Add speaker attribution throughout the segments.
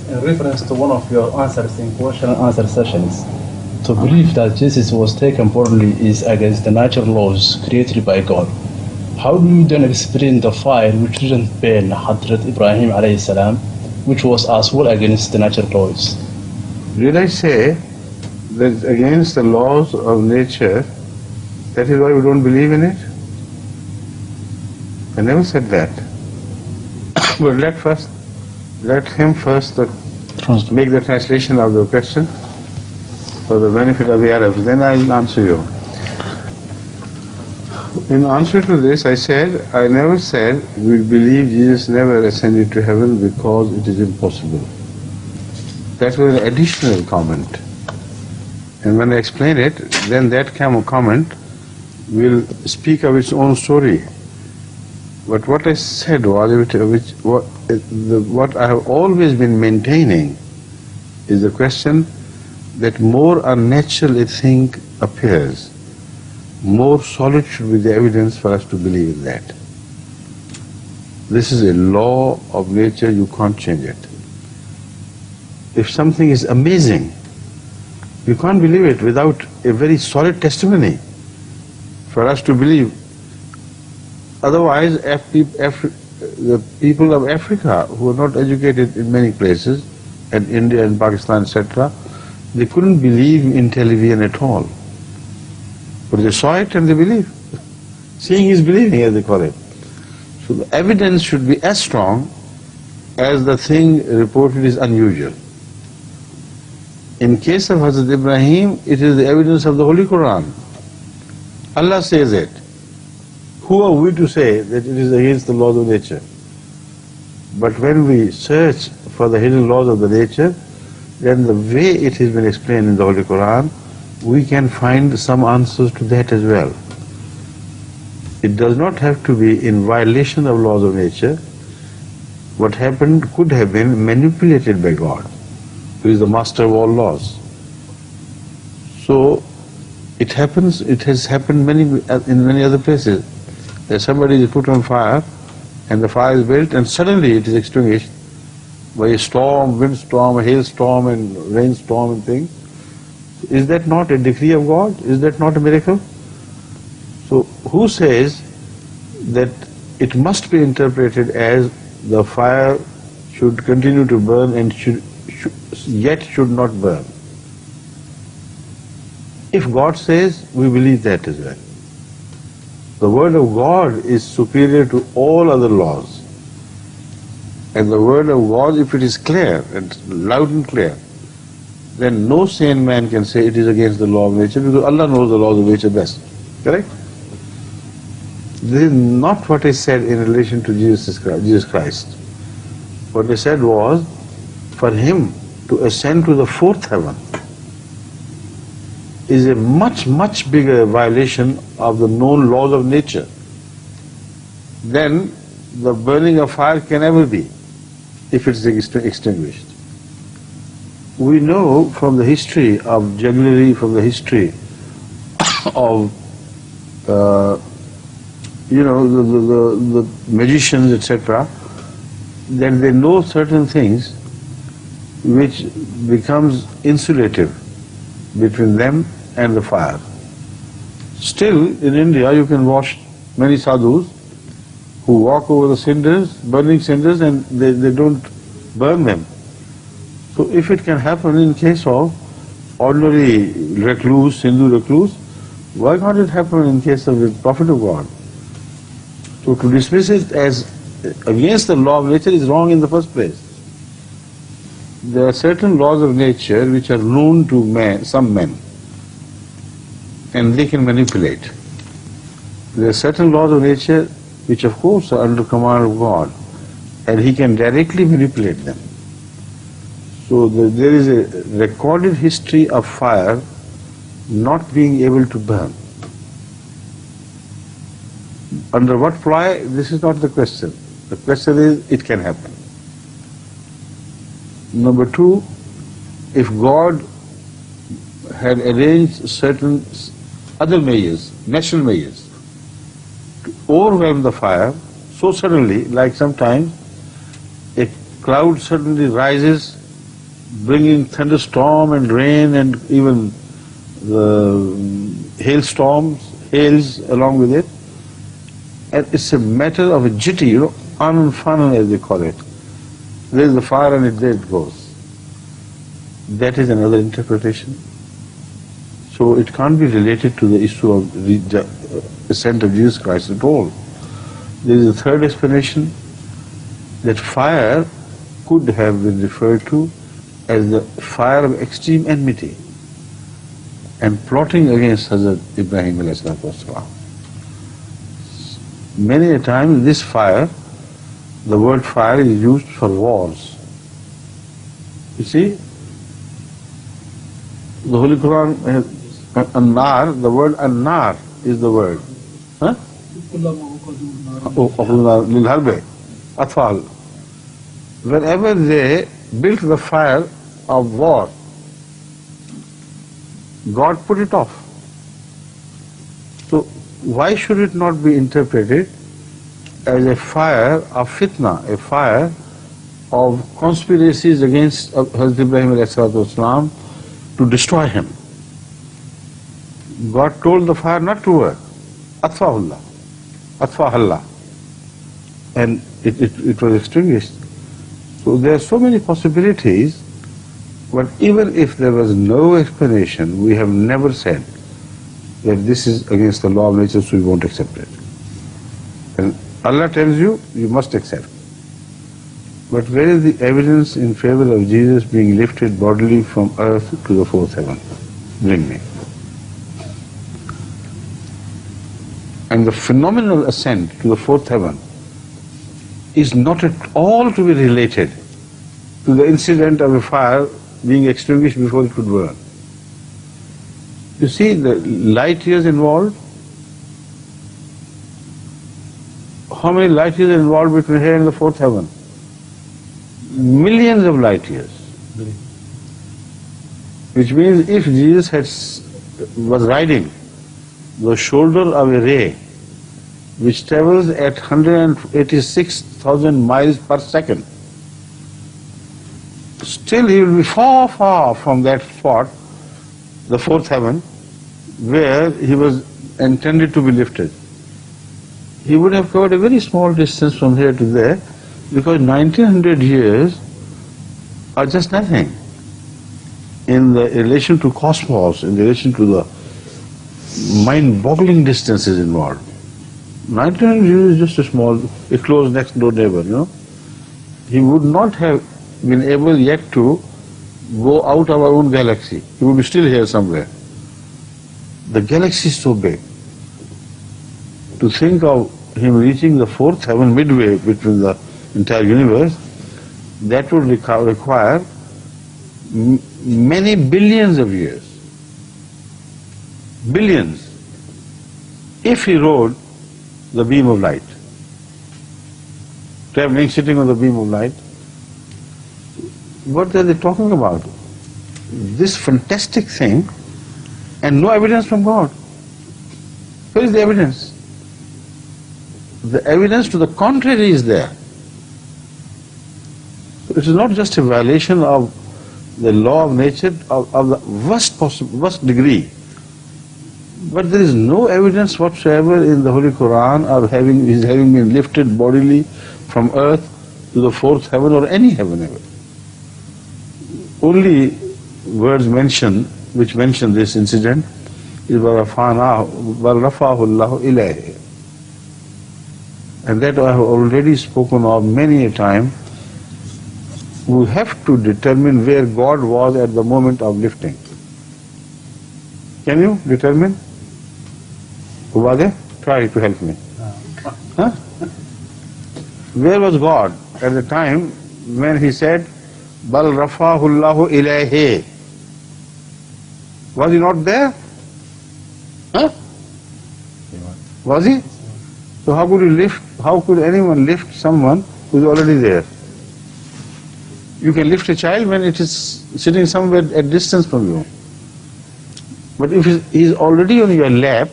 Speaker 1: In reference to one of your answers in question and answer sessions, to believe that Jesus was taken bodily is against the natural laws created by God. How do you then explain the fire which didn't burn Hadrat Ibrahim alayhi salam, which was as well against the natural laws?
Speaker 2: Did I say that against the laws of nature, that is why we don't believe in it? I never said that. But let him first make the translation of the question for the benefit of the Arabs, then I'll answer you. In answer to this, I never said we believe Jesus never ascended to heaven because it is impossible. That was an additional comment. And when I explain it, then that comment will speak of its own story. But what I said was, what I have always been maintaining is the question that more unnatural a thing appears, more solid should be the evidence for us to believe in that. This is a law of nature, you can't change it. If something is amazing, you can't believe it without a very solid testimony for us to believe. Otherwise, the people of Africa who are not educated in many places, and India and Pakistan, etc., they couldn't believe in television at all. But they saw it and they believe. Seeing is believing, as they call it. So the evidence should be as strong as the thing reported is unusual. In case of Hazrat Ibrahim, it is the evidence of the Holy Quran. Allah says it. Who are we to say that it is against the laws of nature? But when we search for the hidden laws of the nature, then the way it has been explained in the Holy Quran, we can find some answers to that as well. It does not have to be in violation of laws of nature. What happened could have been manipulated by God, who is the master of all laws. So it has happened in many other places. That somebody is put on fire and the fire is built and suddenly it is extinguished by a storm, windstorm, a hailstorm and rainstorm and things. Is that not a decree of God? Is that not a miracle? So who says that it must be interpreted as the fire should continue to burn and yet should not burn? If God says, we believe that as well. The word of God is superior to all other laws. And the word of God, if it is clear and loud and clear, then no sane man can say it is against the law of nature, because Allah knows the laws of nature best. Correct? This is not what I said in relation to Jesus Christ. What I said was, for him to ascend to the fourth heaven is a much, much bigger violation of the known laws of nature than the burning of fire can ever be if it is extinguished. We know from the history of jugglery, from the history of the magicians, etc., that they know certain things which becomes insulative between them and the fire. Still, in India, you can watch many sadhus who walk over the cinders, burning cinders, and they don't burn them. So if it can happen in case of ordinary recluse, Hindu recluse, why can't it happen in case of the Prophet of God? So to dismiss it as against the law of nature is wrong in the first place. There are certain laws of nature which are known to some men, and they can manipulate. There are certain laws of nature which of course are under command of God, and He can directly manipulate them. So there is a recorded history of fire not being able to burn. Under what fly? This is not the question. The question is, it can happen. Number two, if God had arranged certain other mayors, national mayors, to overwhelm the fire so suddenly, like sometimes a cloud suddenly rises bringing thunderstorm and rain and even the hails along with it. And it's a matter of a jitty, unfun as they call it. There's the fire and there it goes. That is another interpretation. So it can't be related to the issue of the ascent of Jesus Christ at all. There is a third explanation, that fire could have been referred to as the fire of extreme enmity and plotting against Hazrat Ibrahim alayhi salatu wasalam. Many a time this fire, the word fire is used for wars. You see, the Holy Quran has an-nar, the word an-nar is the word. Huh? Lil-harbe, atfal. Whenever they built the fire of war, God put it off. So why should it not be interpreted as a fire of fitna, a fire of conspiracies against Hazrat Ibrahim ﷺ to destroy him? God told the fire not to work. Atfahullah. Atfahallah. And it was extinguished. So there are so many possibilities, but even if there was no explanation, we have never said that this is against the law of nature, so we won't accept it. And Allah tells you, you must accept. But where is the evidence in favor of Jesus being lifted bodily from earth to the fourth heaven? Bring me. And the phenomenal ascent to the fourth heaven is not at all to be related to the incident of a fire being extinguished before it could burn. You see the light years involved? How many light years are involved between here and the fourth heaven? Millions of light years. Which means if Jesus was riding the shoulder of a ray which travels at 186,000 miles per second, still he will be far, far from that spot, the fourth heaven, where he was intended to be lifted. He would have covered a very small distance from here to there, because 1900 years are just nothing in the relation to cosmos, in relation to the mind-boggling distances involved. 1900 years is just a close next door neighbor, He would not have been able yet to go out of our own galaxy. He would be still here somewhere. The galaxy is so big. To think of him reaching the fourth heaven midway between the entire universe, that would require many billions of years. Billions. If he rode the beam of light, traveling, sitting on the beam of light, what are they talking about? This fantastic thing, and no evidence from God. Where is the evidence? The evidence to the contrary is there. It is not just a violation of the law of nature of the worst degree, but there is no evidence whatsoever in the Holy Quran of his having been lifted bodily from earth to the fourth heaven or any heaven ever. Only words which mention this incident is وَرَفَعْنَاهُ وَرَفَعَهُ اللَّهُ إِلَيْهِ. And that I have already spoken of many a time. We have to determine where God was at the moment of lifting. Can you determine? Ubade, try to help me. Huh? Where was God at the time when he said, Bal rafahu Allahu ilayhi? Was he not there? Huh? Was he? So how could anyone lift someone who is already there? You can lift a child when it is sitting somewhere at distance from you. But if he is already on your lap,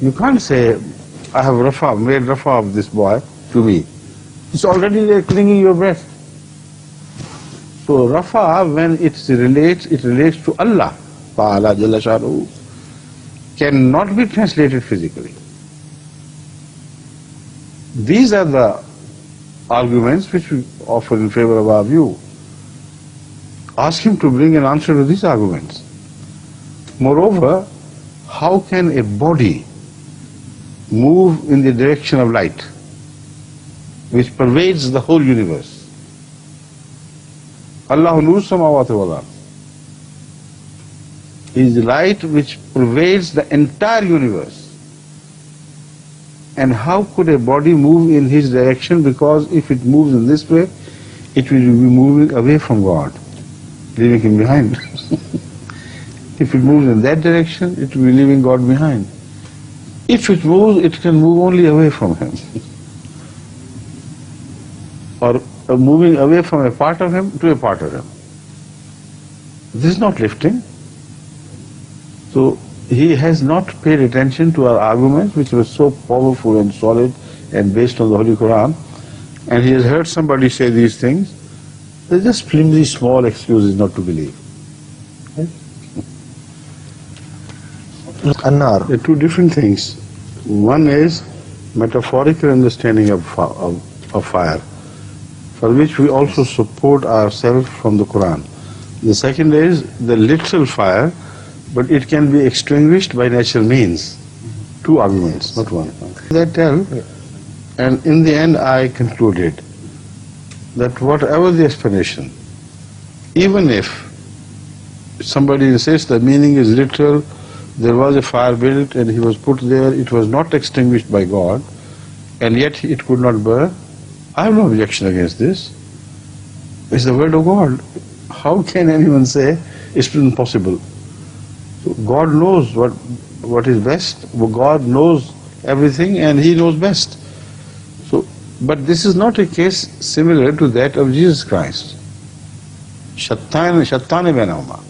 Speaker 2: you can't say, I have made rafa of this boy to me. It's already there clinging your breast. So Rafa, when it relates to Allah, Ta'ala Jalla Sha'nuhu, cannot be translated physically. These are the arguments which we offer in favor of our view. Ask him to bring an answer to these arguments. Moreover, how can a body move in the direction of light, which pervades the whole universe? Allahu Nur Samawati wal Ard is the light which pervades the entire universe. And how could a body move in his direction? Because if it moves in this way, it will be moving away from God, leaving him behind. If it moves in that direction, it will be leaving God behind. If it moves, it can move only away from him. Or moving away from a part of him to a part of him. This is not lifting. So he has not paid attention to our arguments, which were so powerful and solid and based on the Holy Quran, and he has heard somebody say these things. They're just flimsy, small excuses not to believe.
Speaker 3: Annar.
Speaker 2: They're two different things. One is metaphorical understanding of fire, for which we also support ourselves from the Quran. The second is the literal fire, but it can be extinguished by natural means. Two arguments, not one. They tell, and in the end I concluded that whatever the explanation, even if somebody insists the meaning is literal, there was a fire built and he was put there, it was not extinguished by God, and yet it could not burn, I have no objection against this. It's the word of God. How can anyone say it's impossible? So God knows what is best. God knows everything and He knows best. So, but this is not a case similar to that of Jesus Christ. Shattane bainahuma.